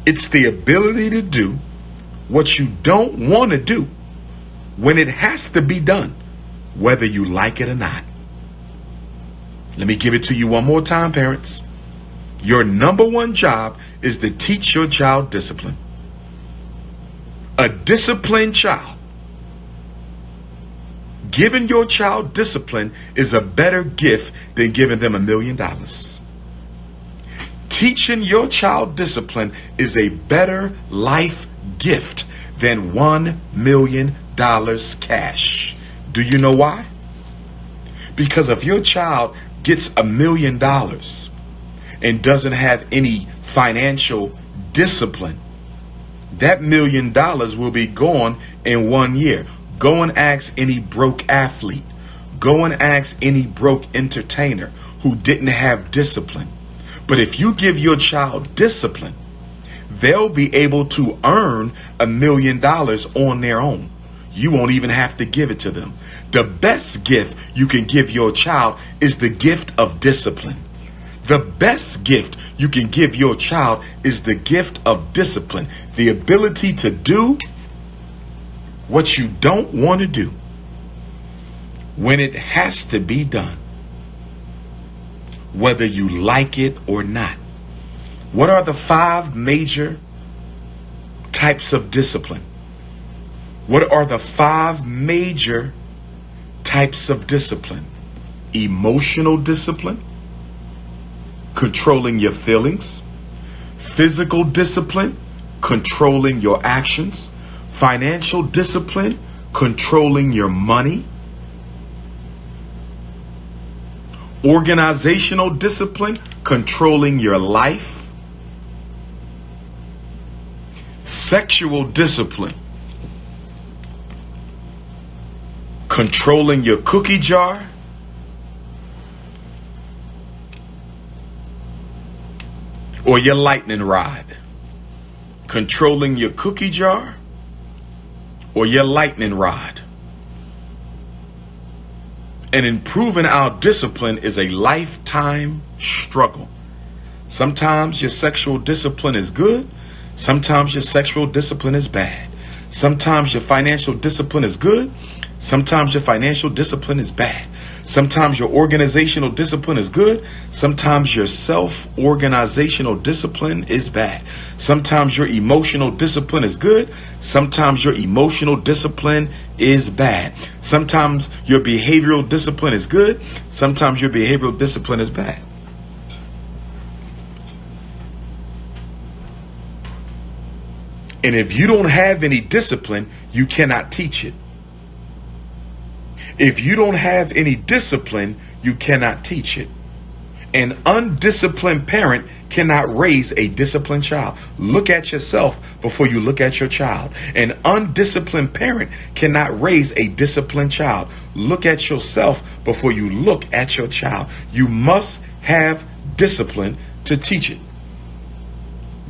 It's the ability to do what you don't want to do when it has to be done, whether you like it or not. Let me give it to you one more time, parents. Your number one job is to teach your child discipline. A disciplined child. Giving your child discipline is a better gift than giving them $1 million. Teaching your child discipline is a better life gift than $1 million cash. Do you know why? Because if your child gets $1 million and doesn't have any financial discipline, that $1 million will be gone in 1 year. Go and ask any broke athlete. Go and ask any broke entertainer who didn't have discipline. But if you give your child discipline, they'll be able to earn $1 million on their own. You won't even have to give it to them. The best gift you can give your child is the gift of discipline. The best gift you can give your child is the gift of discipline. The ability to do what you don't want to do when it has to be done, whether you like it or not. What are the 5 major types of discipline? What are the 5 major types of discipline? Emotional discipline, controlling your feelings. Physical discipline, controlling your actions. Financial discipline, controlling your money. Organizational discipline, controlling your life. Sexual discipline, controlling your cookie jar. Or your lightning rod. Controlling your cookie jar or your lightning rod. And improving our discipline is a lifetime struggle. Sometimes your sexual discipline is good. Sometimes your sexual discipline is bad. Sometimes your financial discipline is good. Sometimes your financial discipline is bad. Sometimes your organizational discipline is good. Sometimes your self-organizational discipline is bad. Sometimes your emotional discipline is good. Sometimes your emotional discipline is bad. Sometimes your behavioral discipline is good. Sometimes your behavioral discipline is bad. And if you don't have any discipline, you cannot teach it. If you don't have any discipline, you cannot teach it. An undisciplined parent cannot raise a disciplined child. Look at yourself before you look at your child. An undisciplined parent cannot raise a disciplined child. Look at yourself before you look at your child. You must have discipline to teach it.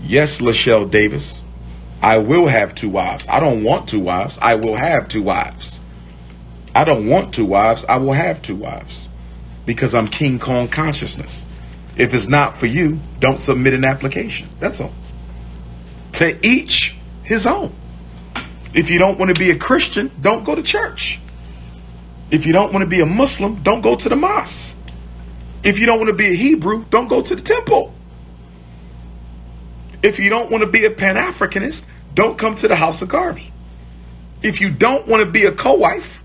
Yes, Lachelle Davis, I will have 2 wives. I don't want 2 wives. I will have 2 wives. I don't want 2 wives. I will have 2 wives because I'm King Kong consciousness. If it's not for you, don't submit an application. That's all. To each his own. If you don't want to be a Christian, don't go to church. If you don't want to be a Muslim, don't go to the mosque. If you don't want to be a Hebrew, don't go to the temple. If you don't want to be a Pan-Africanist, don't come to the House of Garvey. If you don't want to be a co-wife,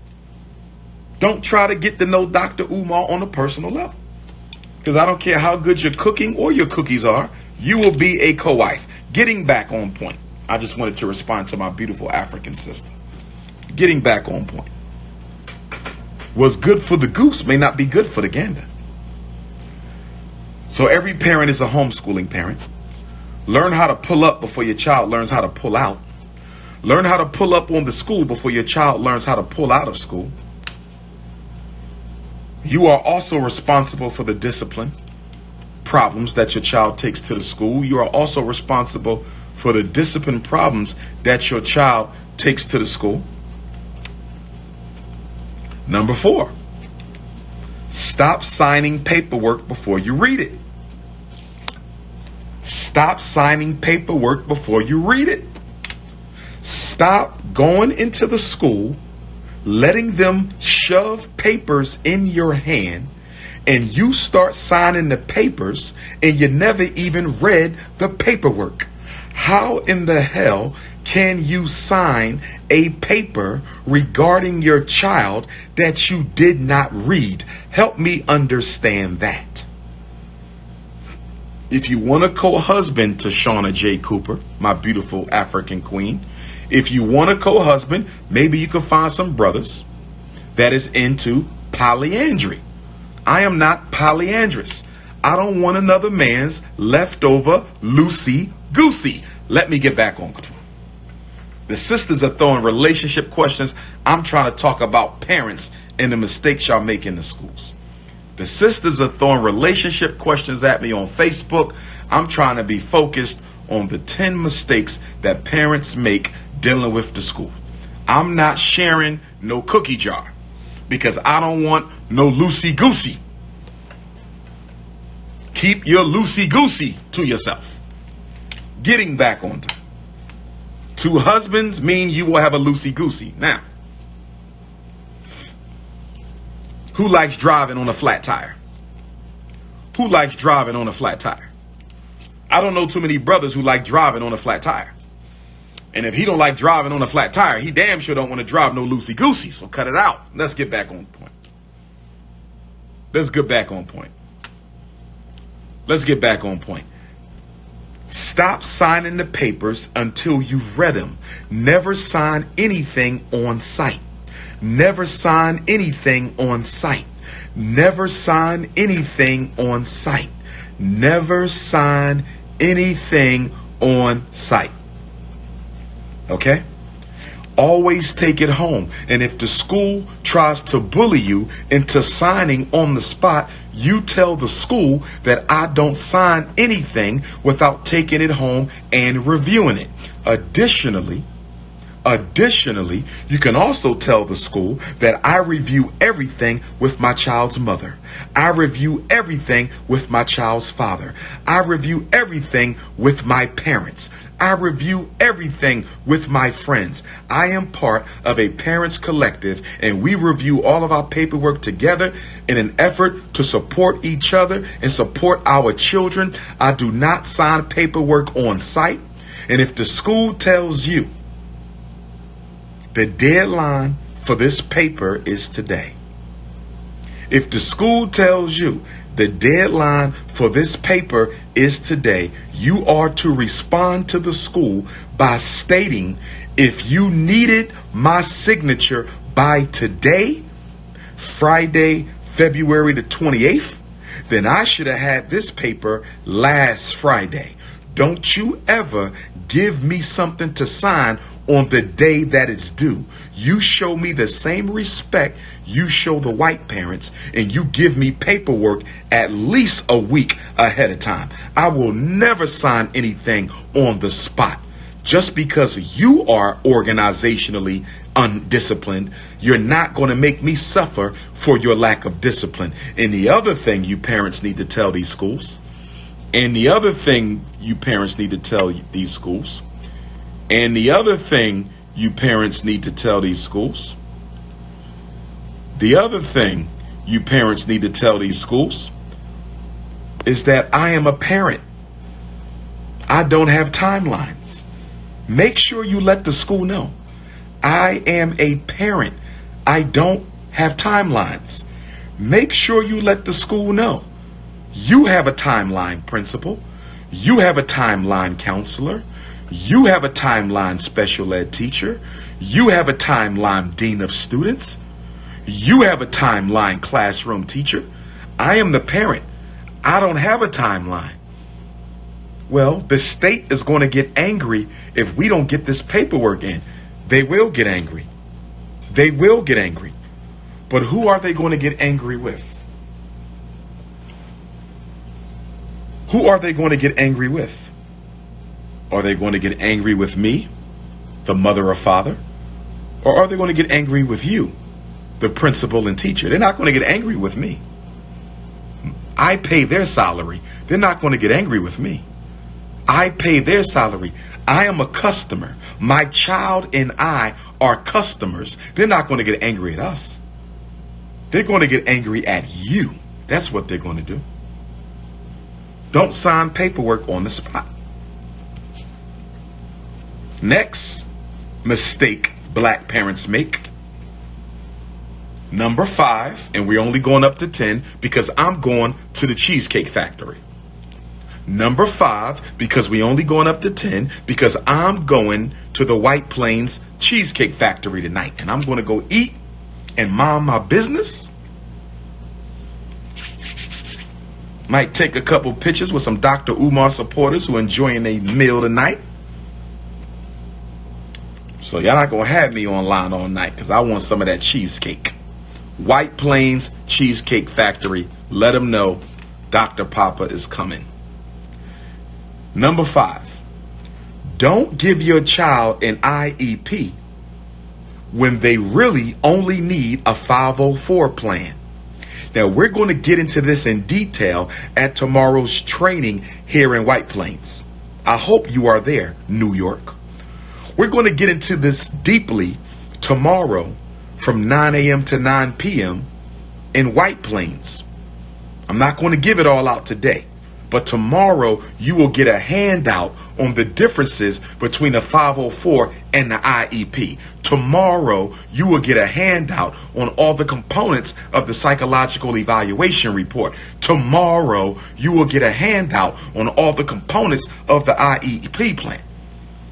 don't try to get to know Dr. Umar on a personal level. Because I don't care how good your cooking or your cookies are, you will be a co-wife. Getting back on point. I just wanted to respond to my beautiful African sister. Getting back on point. What's good for the goose may not be good for the gander. So every parent is a homeschooling parent. Learn how to pull up before your child learns how to pull out. Learn how to pull up on the school before your child learns how to pull out of school. You are also responsible for the discipline problems that your child takes to the school. You are also responsible for the discipline problems that your child takes to the school. Number 4, stop signing paperwork before you read it. Stop signing paperwork before you read it. Stop going into the school, letting them shove papers in your hand, and you start signing the papers and you never even read the paperwork. How in the hell can you sign a paper regarding your child that you did not read? Help me understand that. If you want a co-husband to Shauna J. Cooper, my beautiful African queen, if you want a co-husband, maybe you can find some brothers that is into polyandry. I am not polyandrous. I don't want another man's leftover loosey-goosey. Let me get back on. The sisters are throwing relationship questions. I'm trying to talk about parents and the mistakes y'all make in the schools. The sisters are throwing relationship questions at me on Facebook. I'm trying to be focused on the 10 mistakes that parents make dealing with the school. I'm not sharing no cookie jar because I don't want no loosey-goosey. Keep your loosey-goosey to yourself. Getting back on time. 2 husbands mean you will have a loosey-goosey. Now, who likes driving on a flat tire? Who likes driving on a flat tire? I don't know too many brothers who like driving on a flat tire. And if he don't like driving on a flat tire, he damn sure don't want to drive no loosey-goosey. So cut it out. Let's get back on point. Let's get back on point. Let's get back on point. Stop signing the papers until you've read them. Never sign anything on site. Never sign anything on site. Never sign anything on site. Never sign anything on site. Okay? Always take it home. And if the school tries to bully you into signing on the spot, you tell the school that I don't sign anything without taking it home and reviewing it. Additionally, you can also tell the school that I review everything with my child's mother. I review everything with my child's father. I review everything with my parents. I review everything with my friends. I am part of a parents collective, and we review all of our paperwork together in an effort to support each other and support our children. I do not sign paperwork on site. And if the school tells you the deadline for this paper is today, if the school tells you the deadline for this paper is today, you are to respond to the school by stating, if you needed my signature by today, Friday, February the 28th, then I should have had this paper last Friday. Don't you ever give me something to sign on the day that it's due. You show me the same respect you show the white parents, and you give me paperwork at least a week ahead of time. I will never sign anything on the spot. Just because you are organizationally undisciplined, you're not going to make me suffer for your lack of discipline. And the other thing you parents need to tell these schools, and the other thing you parents need to tell these schools, and the other thing you parents need to tell these schools, the other thing you parents need to tell these schools is that I am a parent. I don't have timelines. Make sure you let the school know. I am a parent. I don't have timelines. Make sure you let the school know. You have a timeline principal. You have a timeline counselor. You have a timeline special ed teacher. You have a timeline dean of students. You have a timeline classroom teacher. I am the parent. I don't have a timeline. Well, the state is going to get angry if we don't get this paperwork in. They will get angry. They will get angry. But who are they going to get angry with? Who are they going to get angry with? Are they going to get angry with me, the mother or father? Or are they going to get angry with you, the principal and teacher? They're not going to get angry with me. I pay their salary. They're not going to get angry with me. I pay their salary. I am a customer. My child and I are customers. They're not going to get angry at us. They're going to get angry at you. That's what they're going to do. Don't sign paperwork on the spot. Next mistake black parents make. Number 5, and we're only going up to 10 because I'm going to the Cheesecake Factory. Number 5, because we only going up to 10, because I'm going to the White Plains Cheesecake Factory tonight. And I'm going to go eat and mind my business. Might take a couple pictures with some Dr. Umar supporters who are enjoying a meal tonight. So y'all not going to have me online all night because I want some of that cheesecake. White Plains Cheesecake Factory. Let them know Dr. Papa is coming. Number 5, don't give your child an IEP when they really only need a 504 plan. Now, we're going to get into this in detail at tomorrow's training here in White Plains. I hope you are there, New York. We're going to get into this deeply tomorrow from 9 a.m. to 9 p.m. in White Plains. I'm not going to give it all out today. But tomorrow, you will get a handout on the differences between the 504 and the IEP. Tomorrow, you will get a handout on all the components of the psychological evaluation report. Tomorrow, you will get a handout on all the components of the IEP plan.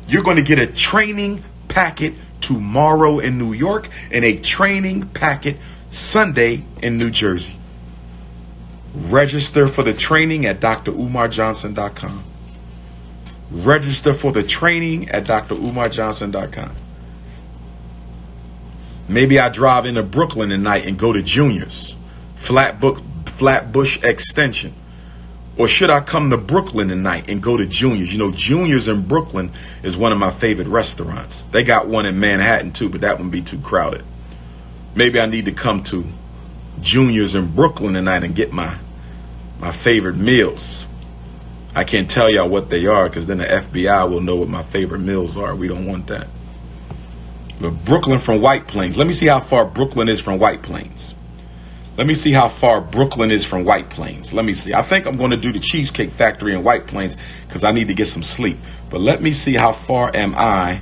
You're going to get a training packet tomorrow in New York and a training packet Sunday in New Jersey. Register for the training at drumarjohnson.com. Register for the training at drumarjohnson.com. Maybe I drive into Brooklyn tonight and go to Junior's, Flatbush Extension. Or should I come to Brooklyn tonight and go to Junior's? You know, Junior's in Brooklyn is one of my favorite restaurants. They got one in Manhattan too, but that would be too crowded. Maybe I need to come to Junior's in Brooklyn tonight and get my favorite meals. I can't tell y'all what they are because then the FBI will know what my favorite meals are. We don't want that. But Brooklyn from White Plains. Let me see how far Brooklyn is from White Plains. Let me see how far Brooklyn is from White Plains. Let me see. I think I'm going to do the Cheesecake Factory in White Plains because I need to get some sleep. But let me see how far am I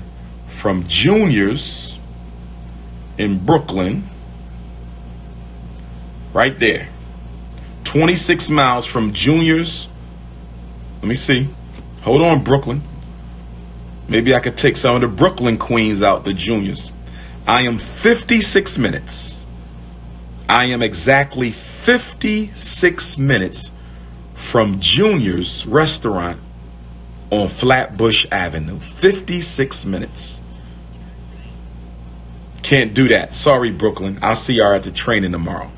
from Junior's in Brooklyn. Right there. 26 miles from Junior's. Let me see. Hold on, Brooklyn. Maybe I could take some of the Brooklyn queens out to Junior's. I am 56 minutes. I am exactly 56 minutes from Junior's restaurant on Flatbush Avenue. 56 minutes. Can't do that. Sorry, Brooklyn. I'll see y'all at the training tomorrow.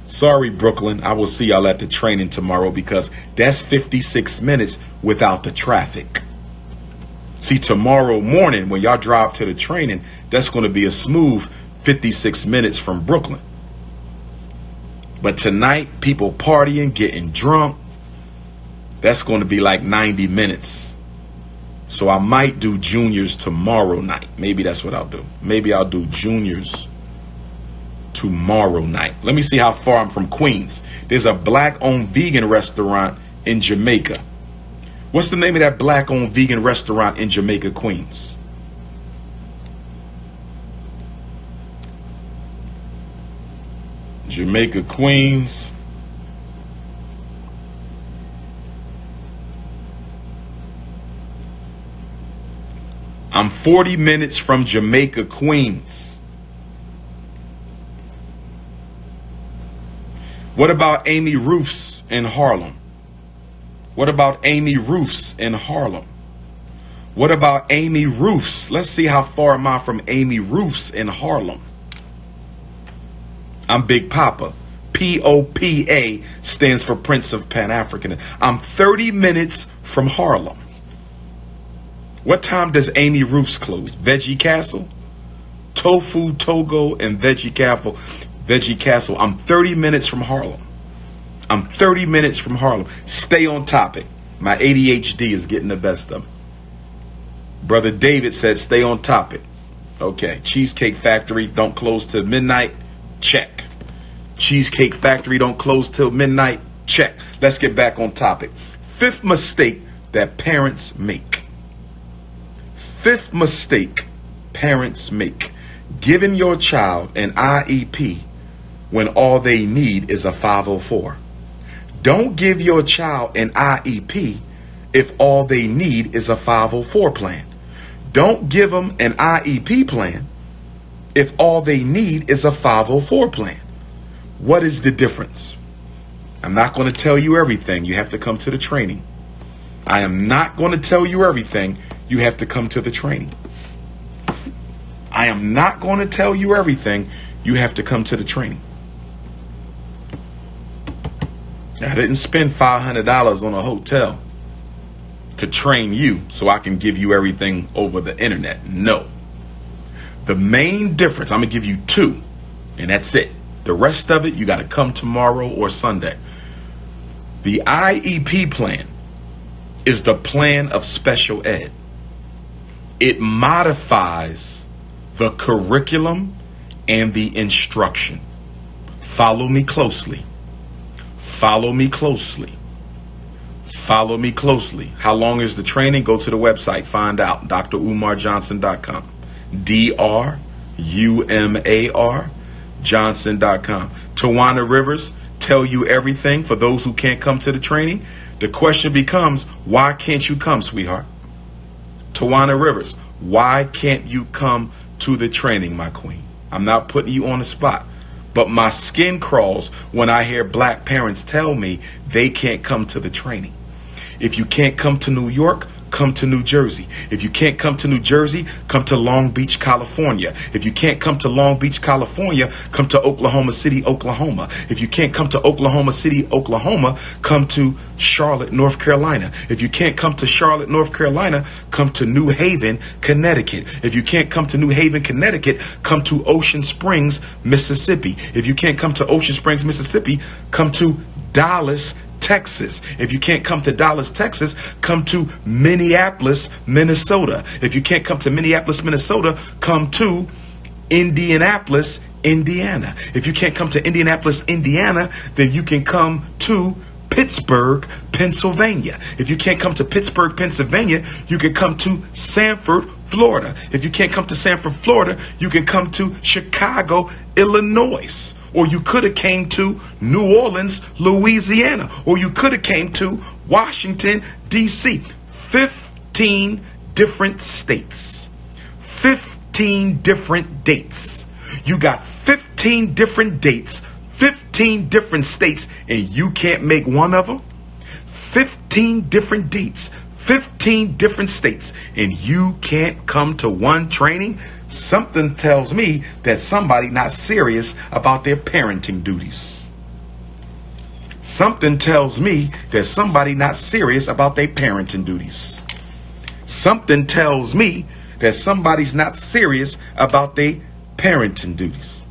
Sorry, Brooklyn. I will see y'all at the training tomorrow because that's 56 minutes without the traffic. See, tomorrow morning when y'all drive to the training, that's going to be a smooth 56 minutes from Brooklyn. But tonight, people partying, getting drunk, that's going to be like 90 minutes. So I might do Junior's tomorrow night. Maybe that's what I'll do. Maybe I'll do Junior's tomorrow night. Let me see how far I'm from Queens. There's a black-owned vegan restaurant in Jamaica. What's the name of that black-owned vegan restaurant in Jamaica, Queens? Jamaica, Queens. I'm 40 minutes from Jamaica, Queens. What about Amy Roof's in Harlem? What about Amy Roof's in Harlem? What about Amy Roof's? Let's see how far am I from Amy Roof's in Harlem. I'm Big Papa. POPA stands for Prince of Pan-African. I'm 30 minutes from Harlem. What time does Amy Roof's close? Veggie Castle? Tofu, Togo, and Veggie Castle. Veggie Castle. I'm 30 minutes from Harlem. I'm 30 minutes from Harlem. Stay on topic. My ADHD is getting the best of me. Brother David said, stay on topic. Okay. Cheesecake Factory don't close till midnight. Check. Cheesecake Factory don't close till midnight. Check. Let's get back on topic. Fifth mistake that parents make. Fifth mistake parents make. Giving your child an IEP when all they need is a 504. Don't give your child an IEP if all they need is a 504 plan. Don't give them an IEP plan if all they need is a 504 plan. What is the difference? I'm not going to tell you everything. You have to come to the training. I am not going to tell you everything. You have to come to the training. I am not going to tell you everything. You have to come to the training. I didn't spend $500 on a hotel to train you so I can give you everything over the internet. No. The main difference, I'm going to give you two, and that's it. The rest of it, you got to come tomorrow or Sunday. The IEP plan is the plan of special ed. It modifies the curriculum and the instruction. Follow me closely. Follow me closely. Follow me closely. How long is the training? Go to the website. Find out. drumarjohnson.com. DRUMAR Johnson.com. Tawana Rivers tell you everything for those who can't come to the training. The question becomes, why can't you come, sweetheart? Tawana Rivers, why can't you come to the training, my queen? I'm not putting you on the spot, but my skin crawls when I hear black parents tell me they can't come to the training. If you can't come to New York, come to New Jersey. If you can't come to New Jersey, come to Long Beach, California. If you can't come to Long Beach, California, come to Oklahoma City, Oklahoma. If you can't come to Oklahoma City, Oklahoma, come to Charlotte, North Carolina. If you can't come to Charlotte, North Carolina, come to New Haven, Connecticut. If you can't come to New Haven, Connecticut, come to Ocean Springs, Mississippi. If you can't come to Ocean Springs, Mississippi, come to Dallas, Texas. If you can't come to Dallas, Texas, come to Minneapolis, Minnesota. If you can't come to Minneapolis, Minnesota, come to Indianapolis, Indiana. If you can't come to Indianapolis, Indiana, then you can come to Pittsburgh, Pennsylvania. If you can't come to Pittsburgh, Pennsylvania, you can come to Sanford, Florida. If you can't come to Sanford, Florida, you can come to Chicago, Illinois. Or you could have came to New Orleans, Louisiana. Or you could have came to Washington, D.C. 15 different states. 15 different dates. You got 15 different dates, 15 different states, and you can't make one of them? 15 different dates, 15 different states, and you can't come to one training? Something tells me that somebody not serious about their parenting duties. Something tells me that somebody not serious about their parenting duties. Something tells me that somebody's not serious about their parenting duties.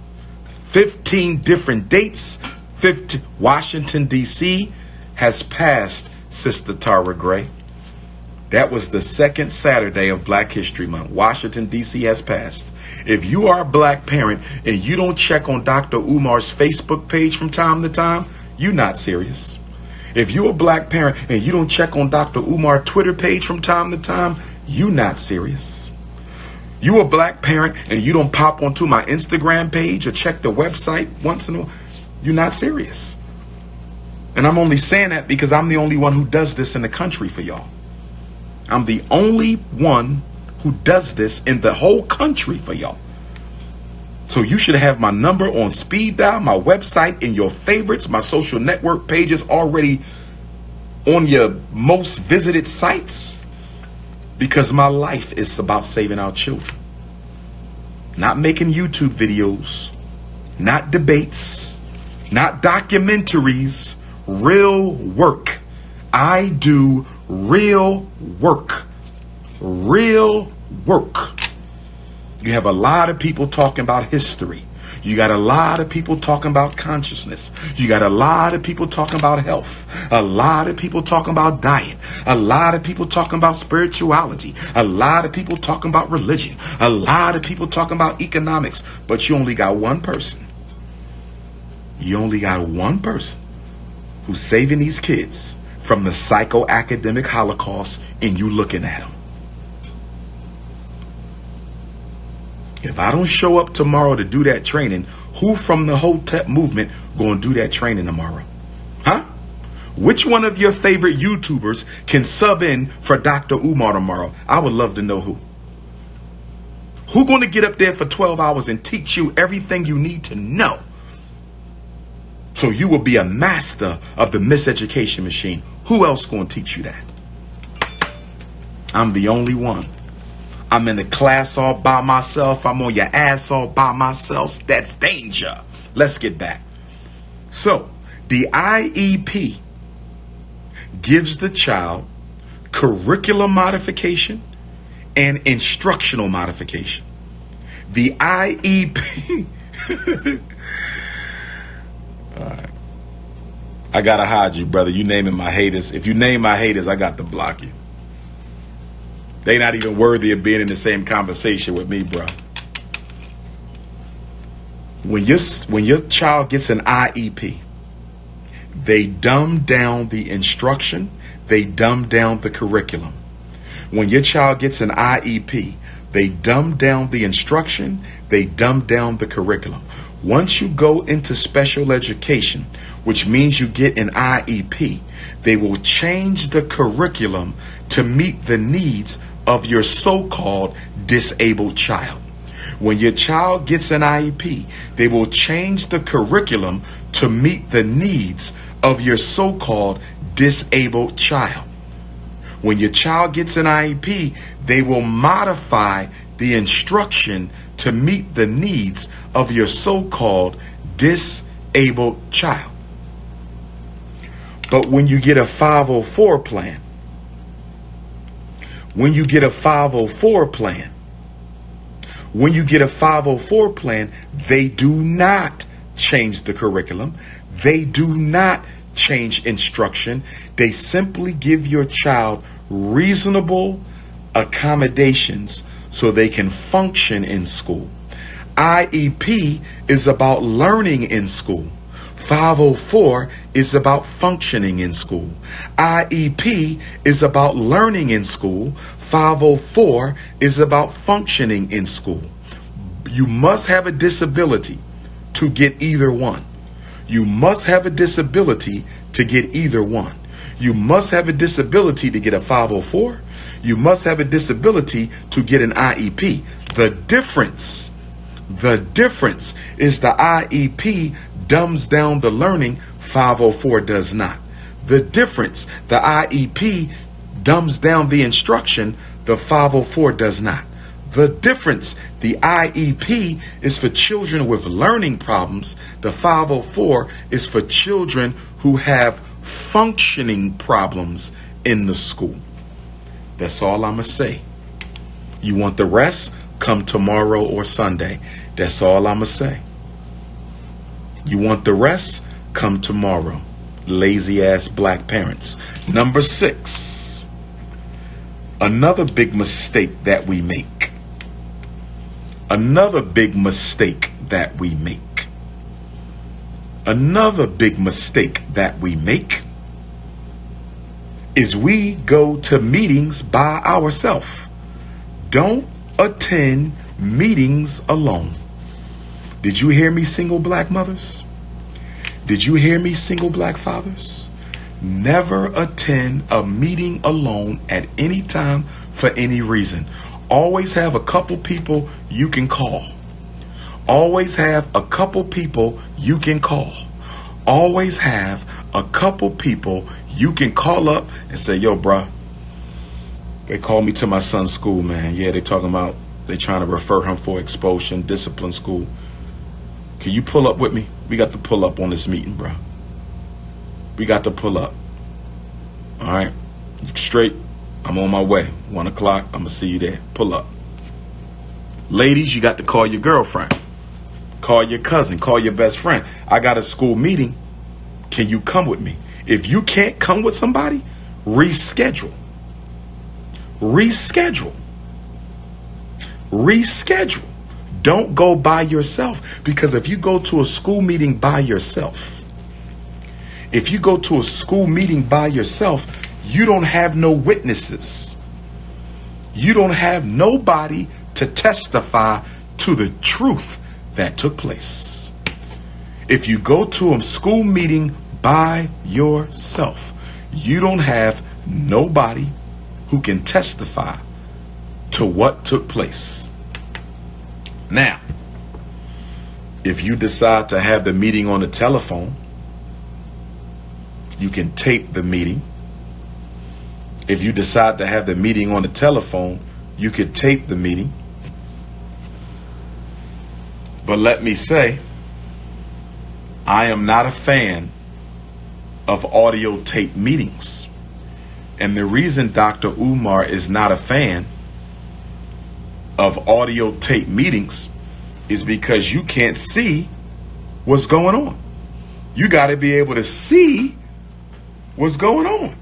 15 different dates. 15. Washington, D.C. has passed, Sister Tara Gray. That was the second Saturday of Black History Month. Washington, D.C. has passed. If you are a black parent and you don't check on Dr. Umar's Facebook page from time to time, you're not serious. If you're a black parent and you don't check on Dr. Umar's Twitter page from time to time, you're not serious. You a black parent and you don't pop onto my Instagram page or check the website once in a while, you're not serious. And I'm only saying that because I'm the only one who does this in the country for y'all. I'm the only one who does this in the whole country for y'all. So you should have my number on speed dial, my website, in your favorites, my social network pages already on your most visited sites, because my life is about saving our children. Not making YouTube videos, not debates, not documentaries, real work. I do real work. Real work. You have a lot of people talking about history. You got a lot of people talking about consciousness. You got a lot of people talking about health. A lot of people talking about diet. A lot of people talking about spirituality. A lot of people talking about religion. A lot of people talking about economics. But you only got one person. You only got one person who's saving these kids from the psychoacademic Holocaust, and you looking at them. If I don't show up tomorrow to do that training, who from the Hotep movement going to do that training tomorrow? Huh? Which one of your favorite YouTubers can sub in for Dr. Umar tomorrow? I would love to know who. Who going to get up there for 12 hours and teach you everything you need to know so you will be a master of the miseducation machine? Who else going to teach you that? I'm the only one. I'm in the class all by myself. I'm on your ass all by myself. That's danger. Let's get back. So, the IEP gives the child curriculum modification and instructional modification. The IEP. All right. I gotta hide you, brother. You naming my haters. If you name my haters, I got to block you. They not even worthy of being in the same conversation with me, bro. When your child gets an IEP, they dumb down the instruction, they dumb down the curriculum. When your child gets an IEP, they dumb down the instruction, they dumb down the curriculum. Once you go into special education, which means you get an IEP, they will change the curriculum to meet the needs of your so-called disabled child. When your child gets an IEP, they will change the curriculum to meet the needs of your so-called disabled child. When your child gets an IEP, they will modify the instruction to meet the needs of your so-called disabled child. But when you get a 504 plan, when you get a 504 plan, they do not change the curriculum. They do not change instruction. They simply give your child reasonable accommodations so they can function in school. IEP is about learning in school. 504 is about functioning in school. IEP is about learning in school. 504 is about functioning in school. You must have a disability to get either one. You must have a disability to get either one. You must have a disability to get a 504. You must have a disability to get an IEP. The difference is the IEP dumbs down the learning, 504 does not. The difference, the IEP dumbs down the instruction, the 504 does not. The difference, the IEP is for children with learning problems. The 504 is for children who have functioning problems in the school. That's all I'm going to say. You want the rest? Come tomorrow or Sunday. That's all I'm going to say. You want the rest? Come tomorrow. Lazy ass black parents. Number 6. Another big mistake that we make. Another big mistake that we make. Another big mistake that we make is we go to meetings by ourselves. Don't attend meetings alone. Did you hear me, single black mothers? Did you hear me, single black fathers? Never attend a meeting alone at any time for any reason. Always have a couple people you can call. Always have a couple people you can call. Always have a couple people you can call up and say, yo, bruh, they called me to my son's school, man. Yeah, they talking about they trying to refer him for expulsion, discipline school. Can you pull up with me? We got to pull up on this meeting, bro. We got to pull up. All right. Straight. I'm on my way. 1 o'clock. I'm going to see you there. Pull up. Ladies, you got to call your girlfriend. Call your cousin, call your best friend. I got a school meeting. Can you come with me? If you can't come with somebody, reschedule. Reschedule. Reschedule. Don't go by yourself, because if you go to a school meeting by yourself, you don't have no witnesses. You don't have nobody to testify to the truth that took place. If you go to a school meeting by yourself, you don't have nobody who can testify to what took place. Now, if you decide to have the meeting on the telephone, you can tape the meeting. If you decide to have the meeting on the telephone, you could tape the meeting. But let me say, I am not a fan of audio tape meetings. And the reason Dr. Umar is not a fan of audio tape meetings is because you can't see what's going on. You got to be able to see what's going on.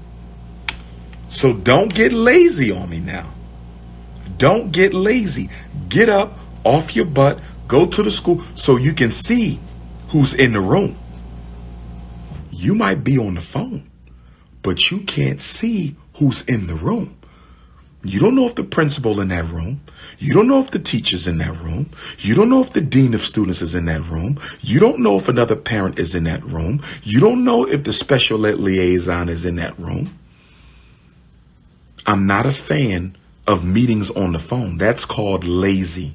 So don't get lazy on me now. Don't get lazy. Get up off your butt, go to the school so you can see who's in the room. You might be on the phone, but you can't see who's in the room. You don't know if the principal in that room. You don't know if the teacher's in that room. You don't know if the dean of students is in that room. You don't know if another parent is in that room. You don't know if the special ed liaison is in that room. I'm not a fan of meetings on the phone. That's called lazy.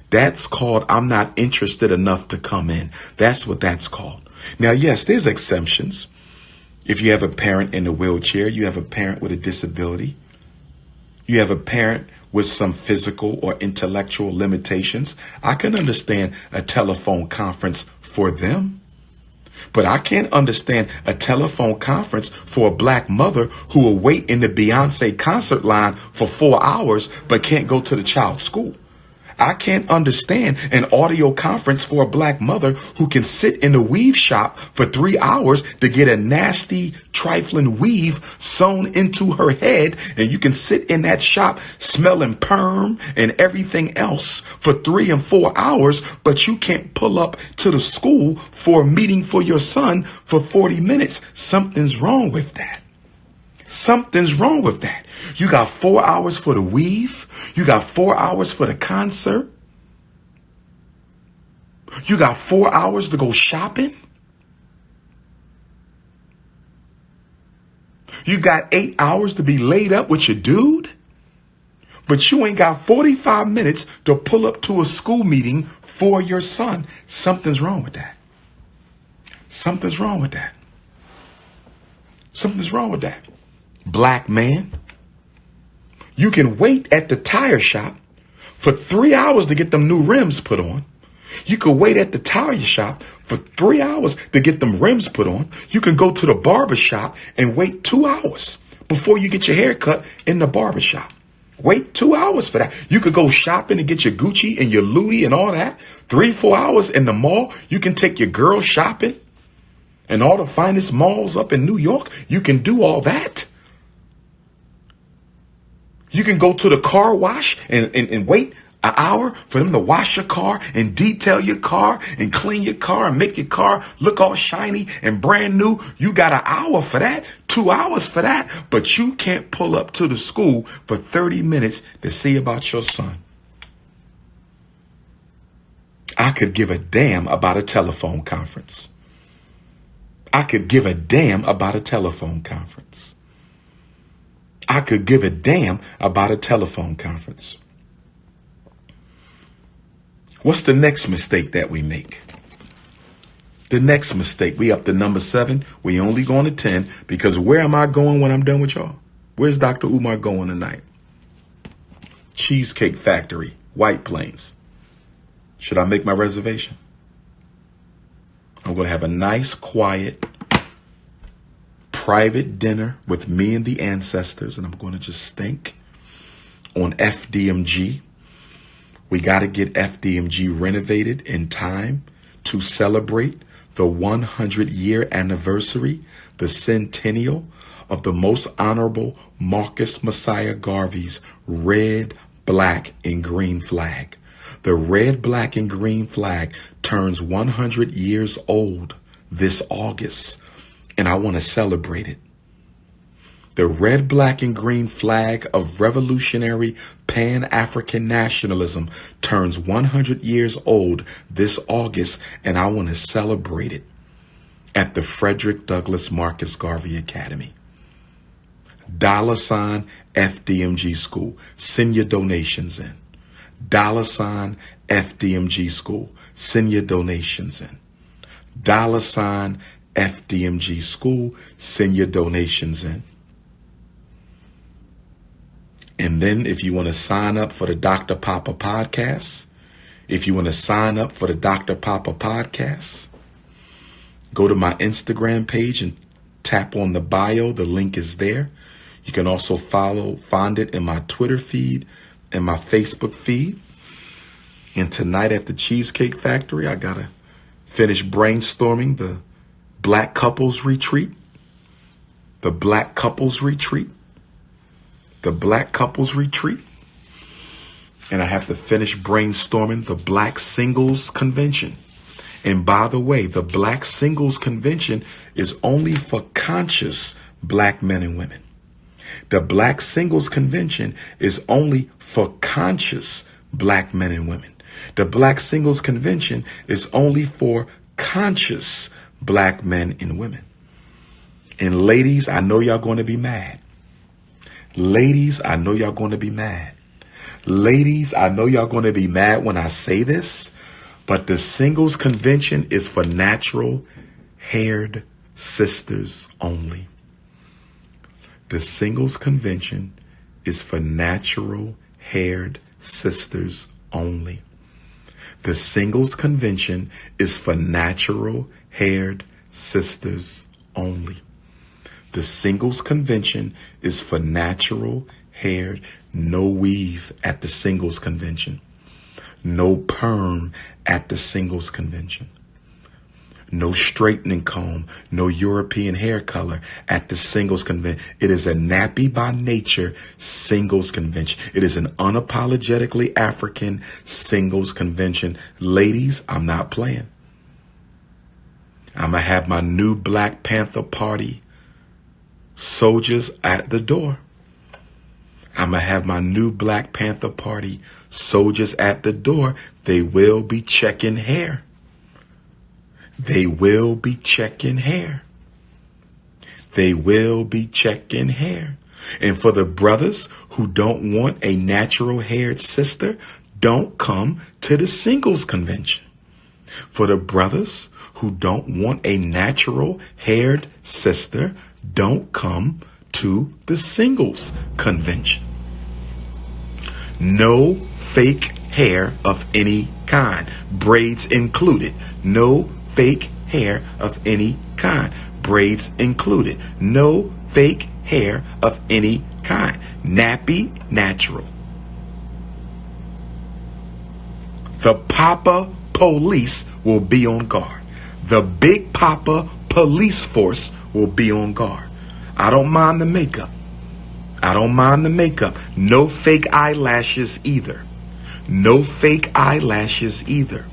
That's called I'm not interested enough to come in. That's what that's called. Now, yes, there's exemptions. If you have a parent in a wheelchair, you have a parent with a disability, you have a parent with some physical or intellectual limitations, I can understand a telephone conference for them. But I can't understand a telephone conference for a black mother who will wait in the Beyonce concert line for 4 hours but can't go to the child's school. I can't understand an audio conference for a black mother who can sit in the weave shop for 3 hours to get a nasty, trifling weave sewn into her head. And you can sit in that shop smelling perm and everything else for 3 and 4 hours, but you can't pull up to the school for a meeting for your son for 40 minutes. Something's wrong with that. Something's wrong with that. You got 4 hours for the weave. You got 4 hours for the concert. You got 4 hours to go shopping. You got 8 hours to be laid up with your dude. But you ain't got 45 minutes to pull up to a school meeting for your son. Something's wrong with that. Something's wrong with that. Something's wrong with that. Black man, you can wait at the tire shop for 3 hours to get them new rims put on. You can wait at the tire shop for 3 hours to get them rims put on. You can go to the barber shop and wait 2 hours before you get your hair cut in the barber shop. Wait 2 hours for that. You could go shopping and get your Gucci and your Louis and all that. 3-4 hours in the mall. You can take your girl shopping and all the finest malls up in New York. You can do all that. You can go to the car wash and wait an hour for them to wash your car and detail your car and clean your car and make your car look all shiny and brand new. You got an hour for that, 2 hours for that, but you can't pull up to the school for 30 minutes to see about your son. I could give a damn about a telephone conference. I could give a damn about a telephone conference. I could give a damn about a telephone conference. What's the next mistake that we make? The next mistake, we up to number 7. We only going to 10 because where am I going when I'm done with y'all? Where's Dr. Umar going tonight? Cheesecake Factory, White Plains. Should I make my reservation? I'm going to have a nice, quiet, private dinner with me and the ancestors, and I'm going to just think on FDMG We got to get FDMG renovated in time to celebrate the 100-year anniversary, the centennial of the Most Honorable Marcus Messiah Garvey's red, black, and green flag. The red, black, and green flag turns 100 years old this August, and I want to celebrate it. The red, black, and green flag of revolutionary Pan-African nationalism turns 100 years old this August, and I want to celebrate it at the Frederick Douglass Marcus Garvey Academy. $ FDMG School. Send your donations in. $ FDMG School. Send your donations in. $ FDMG School. Send your donations in. And then if you want to sign up for the Dr. Papa podcast, go to my Instagram page and tap on the bio. The link is there. You can also find it in my Twitter feed and my Facebook feed. And tonight at the Cheesecake Factory, I got to finish brainstorming the Black Couples Retreat. The Black Couples Retreat. And I have to finish brainstorming the Black Singles Convention. And by the way, the Black Singles Convention is only for conscious Black men and women. The Black Singles Convention is only for conscious Black men and women. The Black Singles Convention is only for conscious Black men and women. And ladies, I know y'all going to be mad. Ladies, I know y'all going to be mad. Ladies, I know y'all going to be mad when I say this, but the Singles Convention is for natural haired sisters only. The Singles Convention is for natural haired sisters only. The Singles Convention is for natural haired sisters only. The Singles Convention is for natural haired, no weave at the Singles Convention. No perm at the Singles Convention. No straightening comb, no European hair color at the Singles Convention. It is a nappy by nature Singles Convention. It is an unapologetically African Singles Convention. Ladies, I'm not playing. I'm going to have my new Black Panther Party soldiers at the door. I'm going to have my new Black Panther Party soldiers at the door. They will be checking hair. They will be checking hair. They will be checking hair. And for the brothers who don't want a natural haired sister, don't come to the Singles Convention. For the brothers who don't want a natural haired sister, don't come to the Singles Convention. No fake hair of any kind, braids included. No fake hair of any kind, braids included. No fake hair of any kind, nappy, natural. The Papa Police will be on guard. The Big Papa Police Force will be on guard. I don't mind the makeup. No fake eyelashes either. No fake eyelashes either.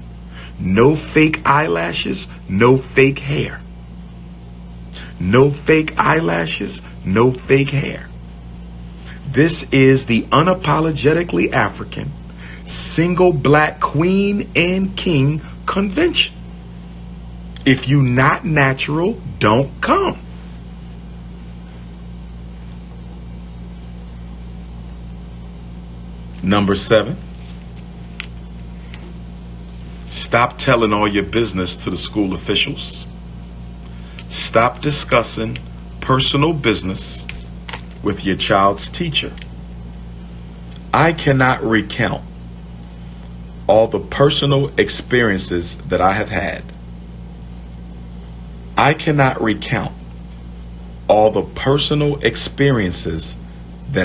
No fake eyelashes, no fake hair. No fake eyelashes, no fake hair. This is the unapologetically African single Black queen and king convention. If you not natural, don't come. Number 7. Stop telling all your business to the school officials. Stop discussing personal business with your child's teacher. I cannot recount all the personal experiences that I have had. I cannot recount all the personal experiences